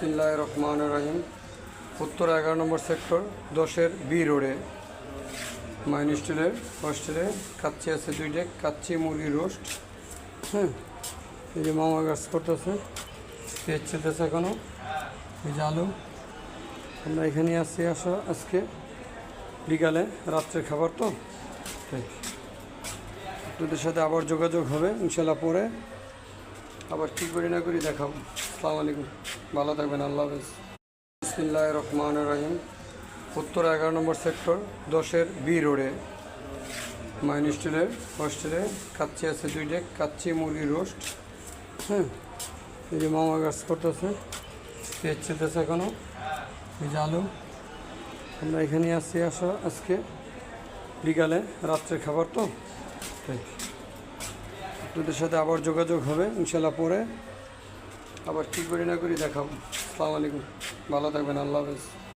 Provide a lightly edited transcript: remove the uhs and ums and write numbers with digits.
বিসমিল্লাহির রহমানির রহিম। উত্তর 11 নম্বর সেক্টর 10-এর বি রোডে মাইন স্টিলের হোস্টেলে কাচ্চি আছে 2 ডেক, কাচ্চি মুরগি রোস্ট। হ্যাঁ, এই যে মামা গাছ করতেছে, পেঁয়াজ ছিলতেছে এখনও, এই যে আলু। আমরা এখানেই আসছি আজকে বিকালে, রাত্রের খাবার তো তাই আপনাদের সাথে আবার যোগাযোগ হবে ইনশাল্লাহ। পরে আবার কী করি না করি দেখাবো। আসসালামু আলাইকুম, ভালো থাকবেন, আল্লাহ হাফেজ। বিসমিল্লাহির রহমানির রহিম। উত্তর 11 নম্বর সেক্টর 10-এর বি রোডে মাইন স্টিলের হোস্টেলে কাচ্চি আছে 2 ডেক, কাচ্চি মুরগি রোস্ট। হ্যাঁ, এই যে মামা গাছ করতেছে, পেঁয়াজ ছিলতেছে এখনও, এই যে আলু। আমরা এখানেই আসছি আজকে বিকালে, রাত্রের খাবার তো তাই আপনাদের সাথে আবার যোগাযোগ হবে ইনশাল্লাহ। পরে আবার কী করি না করি দেখাবো। আসসালামু আলাইকুম, ভালো থাকবেন, আল্লাহ হাফেজ।